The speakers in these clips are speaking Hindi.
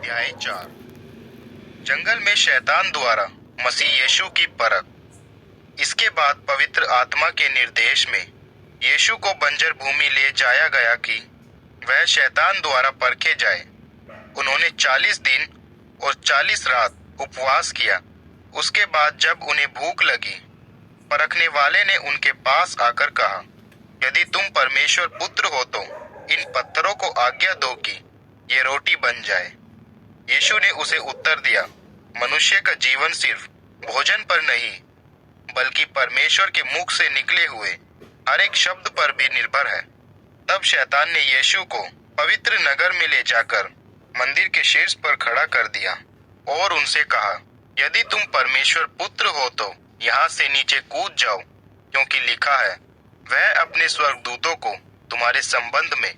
अध्याय 4। जंगल में शैतान द्वारा मसीह यीशु की परख। इसके बाद पवित्र आत्मा के निर्देश में यीशु को बंजर भूमि ले जाया गया कि वह शैतान द्वारा परखे जाए। उन्होंने 40 दिन और 40 रात उपवास किया। उसके बाद जब उन्हें भूख लगी, परखने वाले ने उनके पास आकर कहा, यदि तुम परमेश्वर पुत्र हो तो इन पत्थरों को आज्ञा दो कि ये रोटी बन जाए। यीशु ने उसे उत्तर दिया, मनुष्य का जीवन सिर्फ भोजन पर नहीं बल्कि परमेश्वर के मुख से निकले हुए हर एक शब्द पर भी निर्भर है। तब शैतान ने यीशु को पवित्र नगर में ले जाकर मंदिर के शीर्ष पर खड़ा कर दिया और उनसे कहा, यदि तुम परमेश्वर पुत्र हो तो यहाँ से नीचे कूद जाओ, क्योंकि लिखा है, वह अपने स्वर्गदूतों को तुम्हारे संबंध में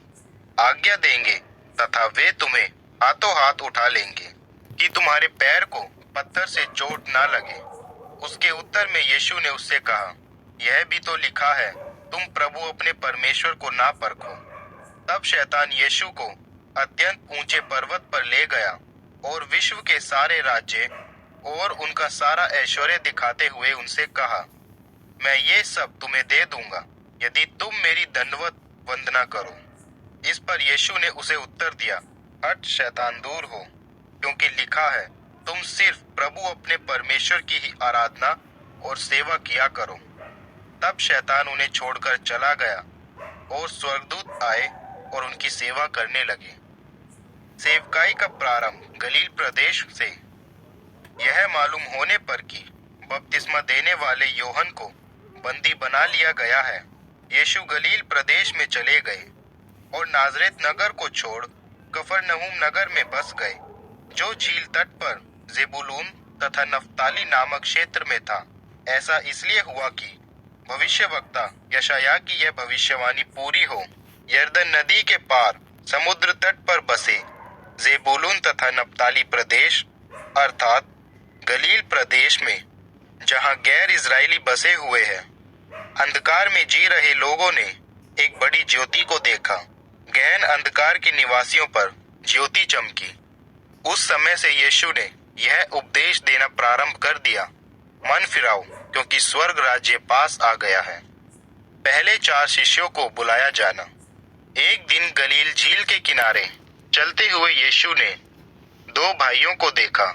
आज्ञा देंगे तथा वे तुम्हें हाथों हाथ उठा लेंगे कि तुम्हारे पैर को पत्थर से चोट ना लगे। उसके उत्तर में यीशु ने उससे कहा, यह भी तो लिखा है, तुम प्रभु अपने परमेश्वर को ना परखो। तब शैतान यीशु को अत्यंत ऊंचे पर्वत पर ले गया और विश्व के सारे राज्य और उनका सारा ऐश्वर्य दिखाते हुए उनसे कहा, मैं ये सब तुम्हें दे दूंगा यदि तुम मेरी दंडवत वंदना करो। इस पर यीशु ने उसे उत्तर दिया, हट शैतान, दूर हो, क्योंकि लिखा है, तुम सिर्फ प्रभु अपने परमेश्वर की ही आराधना और सेवा किया करो। तब शैतान उन्हें छोड़कर चला गया और स्वर्गदूत आए और उनकी सेवा करने लगे। सेवकाई का प्रारंभ गलील प्रदेश से। यह मालूम होने पर कि बपतिस्मा देने वाले योहन को बंदी बना लिया गया है, यीशु गलील प्रदेश में चले गए और नाजरेत नगर को छोड़ कफरनहूम नगर में बस गए, जो झील तट पर जेबुलून तथा नफ्ताली नामक क्षेत्र में था। ऐसा इसलिए हुआ कि भविष्यवक्ता यशायाह की यह भविष्यवाणी पूरी हो, यरदन नदी के पार समुद्र तट पर बसे जेबुलून तथा नफ्ताली प्रदेश अर्थात गलील प्रदेश में, जहां गैर इजरायली बसे हुए हैं, अंधकार में जी रहे लोगों ने एक बड़ी ज्योति को देखा। गहन अंधकार के निवासियों पर ज्योति चमकी। उस समय से यीशु ने यह उपदेश देना प्रारंभ कर दिया, मन फिराओ, क्योंकि स्वर्ग राज्य पास आ गया है। पहले 4 शिष्यों को बुलाया जाना। एक दिन गलील झील के किनारे चलते हुए यीशु ने 2 भाइयों को देखा,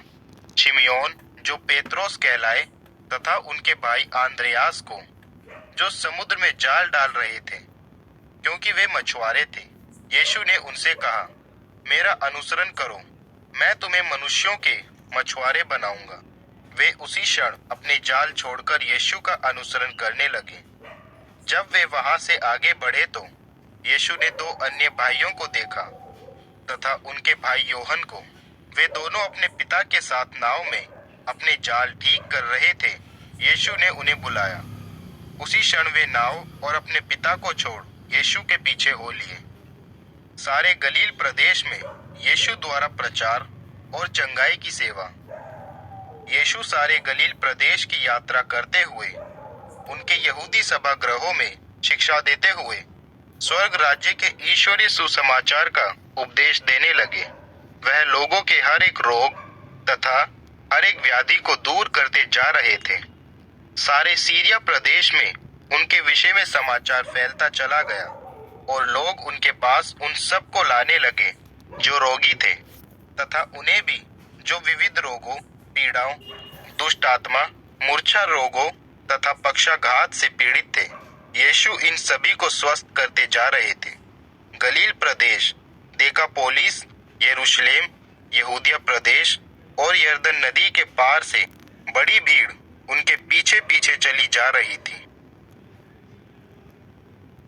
शिमयोन जो पेत्रोस कहलाए तथा उनके भाई आंद्रियास को, जो समुद्र में जाल डाल रहे थे, क्योंकि वे मछुआरे थे। यीशु ने उनसे कहा, मेरा अनुसरण करो, मैं तुम्हें मनुष्यों के मछुआरे बनाऊंगा। वे उसी क्षण अपने जाल छोड़कर यीशु का अनुसरण करने लगे। जब वे वहां से आगे बढ़े तो यीशु ने 2 अन्य भाइयों को देखा तथा उनके भाई योहन को। वे दोनों अपने पिता के साथ नाव में अपने जाल ठीक कर रहे थे। यीशु ने उन्हें बुलाया। उसी क्षण वे नाव और अपने पिता को छोड़ यीशु के पीछे हो लिए। सारे गलील प्रदेश में यीशु द्वारा प्रचार और चंगाई की सेवा। यीशु सारे गलील प्रदेश की यात्रा करते हुए उनके यहूदी सभागृहों में शिक्षा देते हुए स्वर्ग राज्य के ईश्वरीय सुसमाचार का उपदेश देने लगे। वह लोगों के हर एक रोग तथा हर एक व्याधि को दूर करते जा रहे थे। सारे सीरिया प्रदेश में उनके विषय में समाचार फैलता चला गया और लोग उनके पास उन सब को लाने लगे जो रोगी थे तथा उन्हें भी जो विविध रोगों, पीड़ाओं, दुष्ट आत्मा, मूर्छा रोगों तथा पक्षाघात से पीड़ित थे। यीशु इन सभी को स्वस्थ करते जा रहे थे। गलील प्रदेश, देकापोलिस, यरूशलेम, यहूदिया प्रदेश और यरदन नदी के पार से बड़ी भीड़ उनके पीछे पीछे चली जा रही थी।